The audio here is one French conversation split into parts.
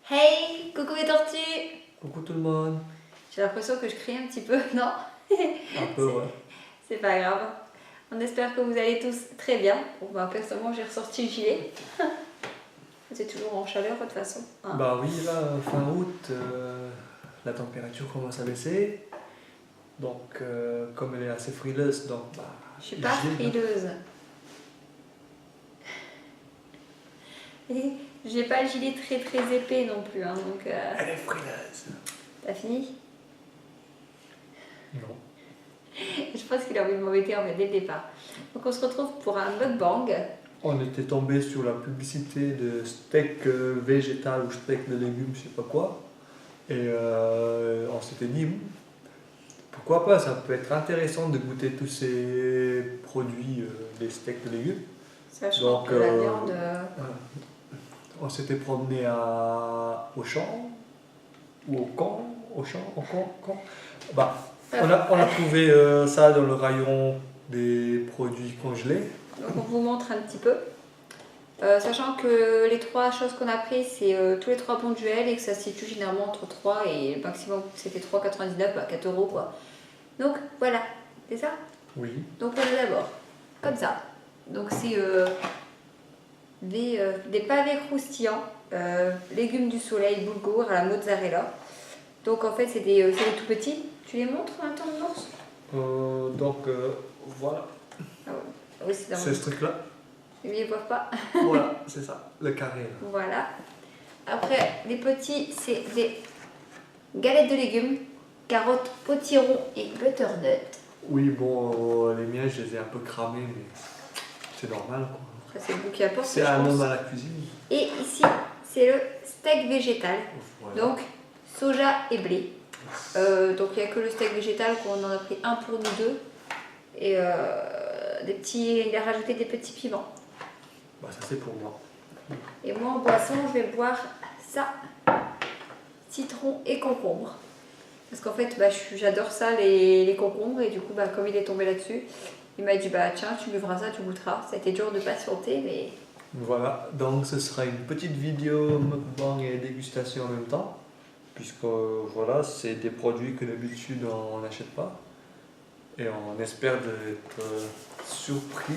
Hey, coucou les tortues! Coucou tout le monde. J'ai l'impression que je crie un petit peu, non? Un peu, ouais. C'est pas grave. On espère que vous allez tous très bien. Bon, bah, personnellement, j'ai ressorti le gilet. C'est toujours en chaleur, de toute façon. Hein. Bah oui, là, fin août, la température commence à baisser. Donc, comme elle est assez frileuse, donc bah, Je suis pas gilet, hein. frileuse. Et j'ai pas le gilet très très épais non plus, hein, donc... Elle est frileuse. T'as fini? Non. Je pense qu'il a envie de m'embêter en fait dès le départ. Donc on se retrouve pour un mukbang. On était tombé sur la publicité de steak végétal ou steak de légumes, je sais pas quoi. Et on s'était dit, pourquoi pas, ça peut être intéressant de goûter tous ces produits des steaks de légumes. Sachant Donc, que la viande... on s'était promené à Auchan, ou au camp, Auchan, au camp. Bah, on a trouvé ça dans le rayon des produits congelés. Donc on vous montre un petit peu. Sachant que les trois choses qu'on a prises, c'est tous les trois Bonduelle et que ça se situe généralement entre 3 et le maximum c'était 3,99, bah 4 euros quoi. Donc voilà, c'est ça? Oui. Donc on a d'abord, comme ça. Donc c'est des pavés croustillants, légumes du soleil, boulgour à la mozzarella. Donc en fait c'est des tout petits. Tu les montres en même temps de l'ours? Voilà, Ah ouais. Oui, c'est dans c'est ce truc-là. Ils ne voient pas. Voilà, c'est ça, le carré. Là. Voilà. Après, les petits, c'est des galettes de légumes, carottes, potiron et butternut. Oui, bon, les miens, je les ai un peu cramés, mais c'est normal, quoi. Après, c'est vous qui apporte. C'est un homme à la cuisine. Et ici, c'est le steak végétal. Voilà. Donc, soja et blé. Donc, il n'y a que le steak végétal qu'on en a pris un pour nous deux. Et il a rajouté des petits piments. Bah, ça, c'est pour moi. Et moi, en boisson, je vais boire ça, citron et concombre. Parce qu'en fait, bah, j'adore ça, les concombres. Et du coup, bah, comme il est tombé là-dessus, il m'a dit, bah tiens, tu buvras ça, tu goûteras. Ça a été dur de patienter, mais... Voilà, donc ce sera une petite vidéo mukbang et dégustation en même temps. Puisque voilà, c'est des produits que d'habitude on n'achète pas. Et on espère d'être surpris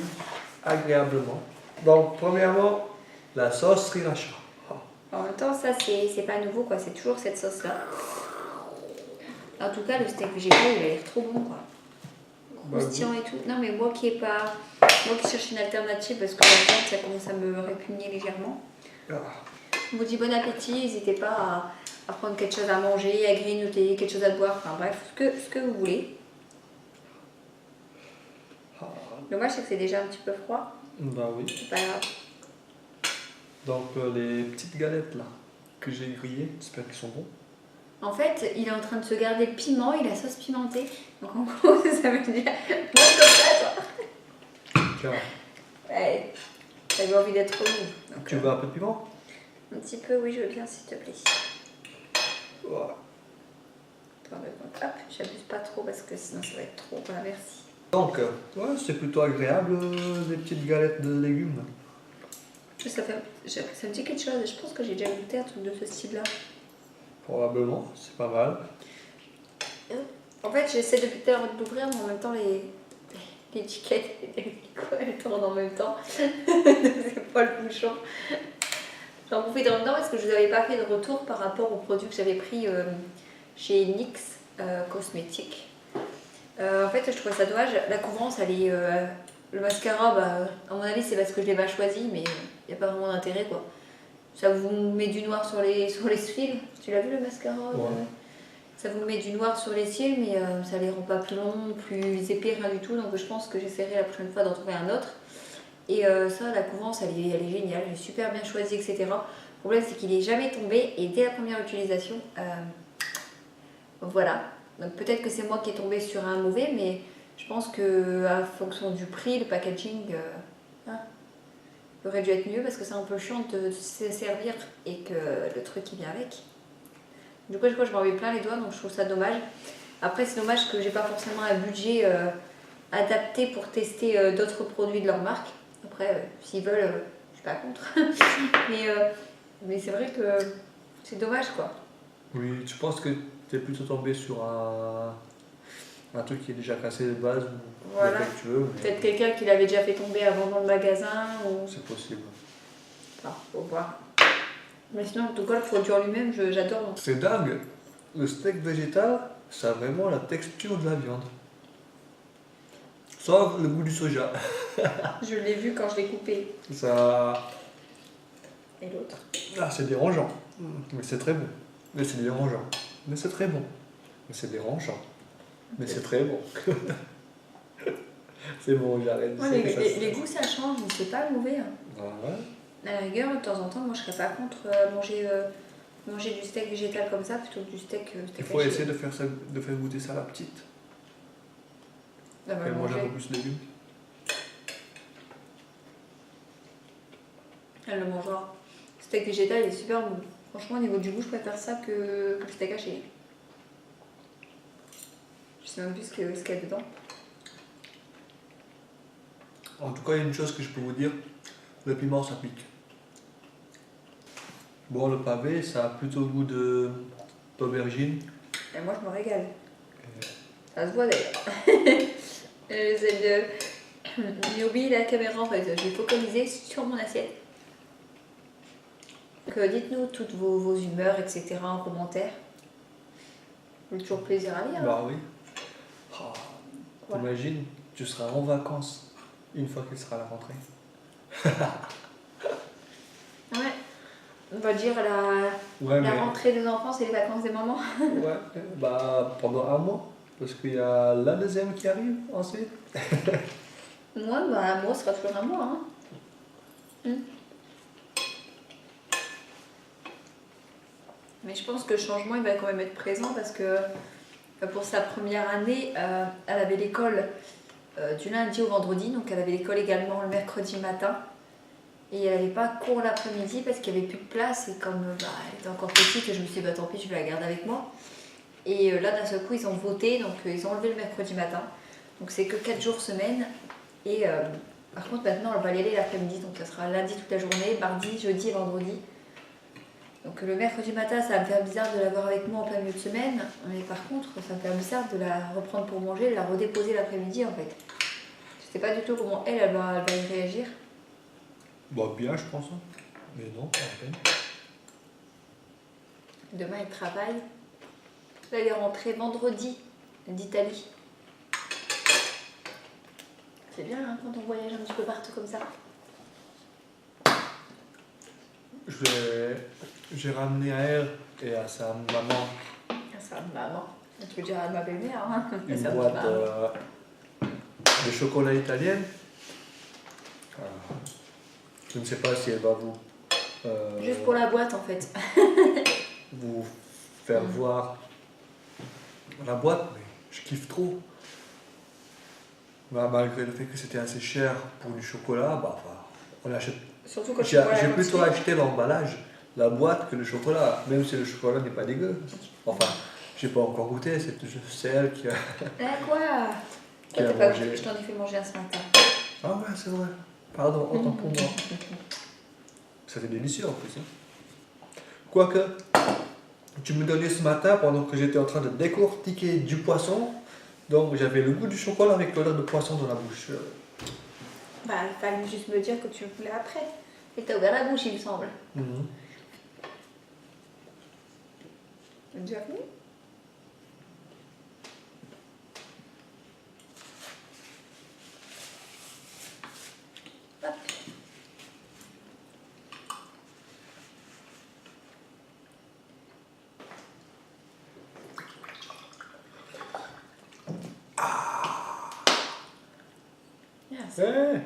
agréablement. Donc, premièrement, la sauce sriracha. En même temps, ça, c'est pas nouveau, quoi. C'est toujours cette sauce-là. En tout cas, le steak végétal, il a l'air trop bon, quoi. Croustillant et tout. Non, mais moi qui cherche une alternative, parce que la viande, ça commence à me répugner légèrement. Ah. Je vous dis bon appétit, n'hésitez pas à prendre quelque chose à manger, à grignoter, quelque chose à boire, enfin bref, ce que vous voulez. Dommage, c'est que c'est déjà un petit peu froid. Bah oui. C'est pas grave. Donc, les petites galettes là, que j'ai grillées, j'espère qu'ils sont bons. En fait, il est en train de se garder le piment et la sauce pimentée. Donc en gros, ça veut dire bon comme ça, toi. Tiens. Ouais, t'avais envie d'être mou. Tu veux un peu de piment? Un petit peu, oui, je veux bien, s'il te plaît. Voilà. Attends, hop, j'abuse pas trop parce que sinon ça va être trop. Voilà, merci. Donc, ouais, c'est plutôt agréable, les petites galettes de légumes. Là. Ça me dit quelque chose, je pense que j'ai déjà goûté un truc de ce style-là. Probablement, c'est pas mal. En fait, j'essaie depuis tout à l'heure de l'ouvrir, mais en même temps, l'étiquette, elle tourne en même temps. C'est pas le bouchon. J'en profite en même temps parce que je vous avais pas fait de retour par rapport aux produits que j'avais pris chez NYX Cosmétiques. En fait, je trouvais ça dommage. La couvrance, elle est. Le mascara, bah, à mon avis, c'est parce que je l'ai pas choisi, mais il n'y a pas vraiment d'intérêt, quoi. Ça vous met du noir sur les cils. Tu l'as vu le mascara? Ouais. Ça vous met du noir sur les cils, mais ça les rend pas plus longs, plus épais, rien du tout. Donc je pense que j'essaierai la prochaine fois d'en trouver un autre. Et ça, la couvrance, elle est géniale, elle est super bien choisie, etc. Le problème, c'est qu'il est jamais tombé et dès la première utilisation, voilà. Donc peut-être que c'est moi qui est tombée sur un mauvais, mais je pense que à fonction du prix, le packaging aurait dû être mieux parce que c'est un peu chiant de se servir et que le truc qui vient avec. Du coup, je crois que je m'en mets plein les doigts, donc je trouve ça dommage. Après, c'est dommage que j'ai pas forcément un budget adapté pour tester d'autres produits de leur marque. Après, s'ils veulent, je suis pas contre. mais c'est vrai que C'est dommage quoi. Oui, tu penses que tu es plutôt tombé sur un truc qui est déjà cassé de base ou Voilà. défectueux, mais Peut-être quelqu'un qui l'avait déjà fait tomber avant dans le magasin ou. c'est possible. Enfin, faut voir. Mais sinon, en tout cas, le produit en lui-même, j'adore. C'est dingue. Le steak végétal, ça a vraiment la texture de la viande. Sauf le goût du soja. Je l'ai vu quand je l'ai coupé. Ça... Et l'autre. Ah, c'est dérangeant. Mais c'est très bon. Mais c'est dérangeant. Mais c'est très bon. Mais c'est dérangeant. Mais c'est très bon. C'est bon, j'arrête. Ouais, C'est ça, les goûts, ça change, mais c'est pas mauvais. Hein. Ouais. À la rigueur, de temps en temps, moi, je serais pas contre manger du steak végétal comme ça plutôt que du steak Il faut essayer de faire goûter ça à la petite. Elle va Elle le mange un manger. peu plus de légumes. Elle le mangera. Le steak végétal, il est super bon. Franchement, au niveau du goût, je préfère ça que le steak haché. Je sais même plus ce qu'il y a dedans. En tout cas, il y a une chose que je peux vous dire, le piment ça pique. Bon, le pavé, ça a plutôt le goût d'aubergine. Et moi, je me régale. Ça se voit d'ailleurs. J'ai oublié la caméra en fait, je vais focaliser sur mon assiette. Donc dites-nous toutes vos humeurs, etc. en commentaire. J'ai toujours plaisir à lire. Bah oui. Oh, Quoi t'imagines, tu seras en vacances une fois qu'il sera à la rentrée. Ouais. On va dire la rentrée des enfants, c'est les vacances des mamans. Ouais, bah pendant un mois. Parce qu'il y a la deuxième qui arrive ensuite. Moi, bah, moi, ce sera toujours un mois. Hein. Mais je pense que le changement, il va quand même être présent parce que pour sa première année, elle avait l'école du lundi au vendredi, donc elle avait l'école également le mercredi matin. Et elle n'avait pas cours l'après-midi parce qu'il n'y avait plus de place. Et comme elle était encore petite, je me suis dit, bah tant pis, je vais la garder avec moi. Et là, d'un seul coup, ils ont voté, donc ils ont enlevé le mercredi matin. Donc c'est que 4 jours semaine. Et par contre, maintenant, elle va y aller l'après-midi. Donc ça sera lundi toute la journée, mardi, jeudi et vendredi. Donc le mercredi matin, ça va me faire bizarre de l'avoir avec moi en plein milieu de semaine. Mais par contre, ça me fait bizarre de la reprendre pour manger, de la redéposer l'après-midi en fait. Je sais pas du tout comment elle va y réagir. Bah bien, je pense. Hein. Mais non, pas à peine. Demain, elle travaille. Là, elle est rentrée vendredi d'Italie. C'est bien hein, quand on voyage un petit peu partout comme ça. J'ai ramené à elle et à sa maman Ça va, maman. Tu peux dire à ma belle-mère. Hein. une Ça boîte va. de chocolat italienne. Je ne sais pas si elle va vous... Juste pour la boîte en fait. vous faire voir la boîte, mais je kiffe trop. Bah, malgré le fait que c'était assez cher pour du chocolat, bah, on achète. Surtout quand J'ai plutôt acheté l'emballage, la boîte que le chocolat, même si le chocolat n'est pas dégueu. Enfin, j'ai pas encore goûté, c'est elle qui a. Quoi Qui a pas mangé. goûté, je t'en ai fait manger un ce matin. Ah ouais, c'est vrai. Pardon, autant pour moi. C'était délicieux en plus. Hein. Quoique, tu me donnais ce matin pendant que j'étais en train de décortiquer du poisson. Donc j'avais le goût du chocolat avec l'odeur de poisson dans la bouche. Bah, il fallait juste me dire que tu le voulais après. Et t'as ouvert la bouche, il me semble. T'as déjà fini ? Hop. Yes. Hey,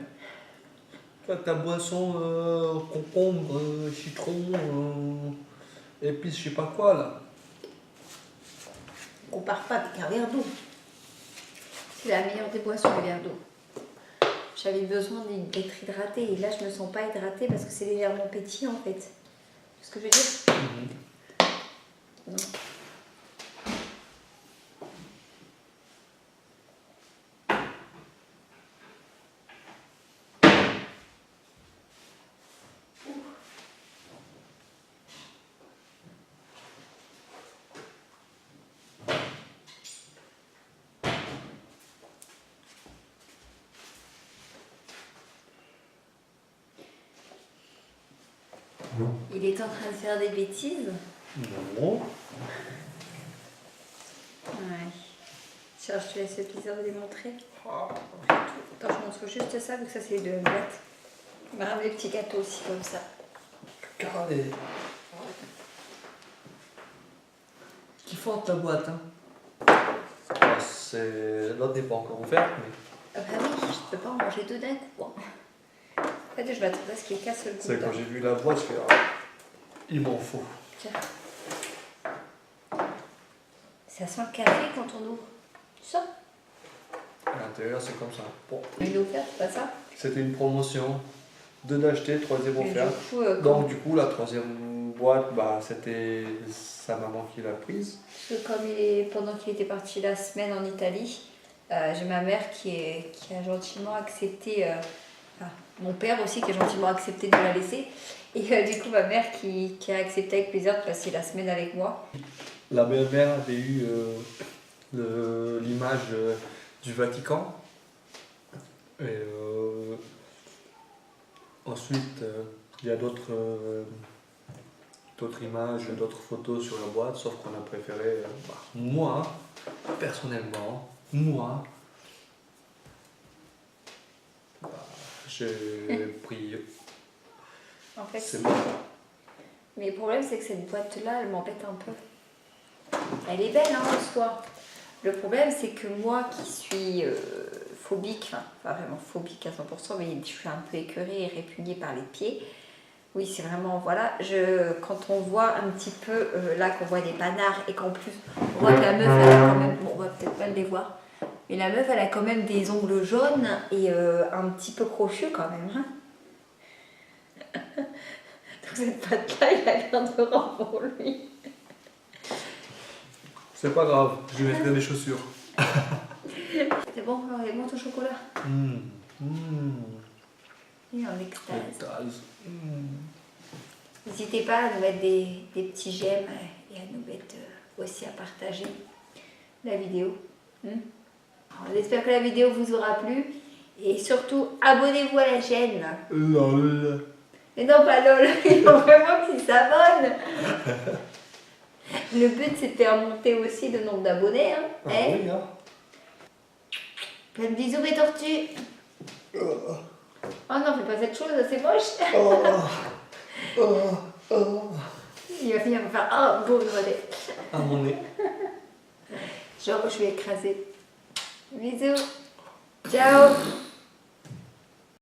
ta boisson concombre, citron, épices, je sais pas quoi là. On part pas avec un verre d'eau. C'est la meilleure des boissons, le verre d'eau. J'avais besoin d'être hydratée et là je me sens pas hydratée parce que c'est légèrement pétillant en fait. C'est ce que je veux dire ? Non. Il est en train de faire des bêtises. Non. Ouais. Tiens, je te laisse le plaisir de les montrer. Attends, je montre juste ça, vu que ça c'est de boîte. On va ramener des petits gâteaux aussi comme ça. Regardez. Kiffante la boîte, hein. Ah, l'autre n'est pas encore ouverte, mais Ah bah oui, je peux pas en manger deux d'un coup. Hein. En fait, je m'attendais à ce qu'il casse le goût. c'est quand j'ai vu la boîte, je fais ah, il m'en faut. Tiens. Ça sent le café quand on ouvre. Tu sens? À l'intérieur, c'est comme ça. Bon. Une offerte, c'est pas ça? C'était une promotion. 2 d'acheter, 3e Mais offert. du coup, Donc du coup, la 3e boîte, bah, c'était sa maman qui l'a prise. parce que comme pendant qu'il était parti la semaine en Italie, j'ai ma mère qui a gentiment accepté, enfin, mon père aussi qui a gentiment accepté de me la laisser. Et du coup, ma mère qui a accepté avec plaisir de passer la semaine avec moi. La belle-mère avait eu l'image du Vatican. Et ensuite, il y a d'autres images, d'autres photos sur la boîte, sauf qu'on a préféré, moi, personnellement, j'ai pris. En fait, C'est bon. mais le problème, c'est que cette boîte-là, elle m'embête un peu. Elle est belle, hein, en soi. Le problème, c'est que moi qui suis phobique, enfin, pas vraiment phobique à 100%, mais je suis un peu écœurée et répugnée par les pieds. Oui, c'est vraiment, voilà, quand on voit un petit peu, là, qu'on voit des panards et qu'en plus, on voit que la meuf, elle a quand même, bon, on va peut-être pas les voir, mais la meuf, elle a quand même des ongles jaunes et un petit peu crochus quand même. Hein. Donc cette patte-là, il a l'air de rendre pour lui. C'est pas grave, je mettrai des chaussures. C'est bon, alors, il est bon ton chocolat? Il est en extase. N'hésitez pas à nous mettre des petits j'aime et à nous mettre aussi à partager la vidéo. On espère que la vidéo vous aura plu. Et surtout, abonnez-vous à la chaîne. Lol. Mais non, pas lol, il faut vraiment qu'ils s'abonnent. Le but, c'est de faire monter aussi le nombre d'abonnés. Hein. Ah Hein? oui, hein. Plein de bisous, mes tortues. Oh non, fais pas cette chose, c'est moche. Il va finir par faire ah, bon, regardez. À mon nez. Genre, je vais écraser. Bisous. Ciao.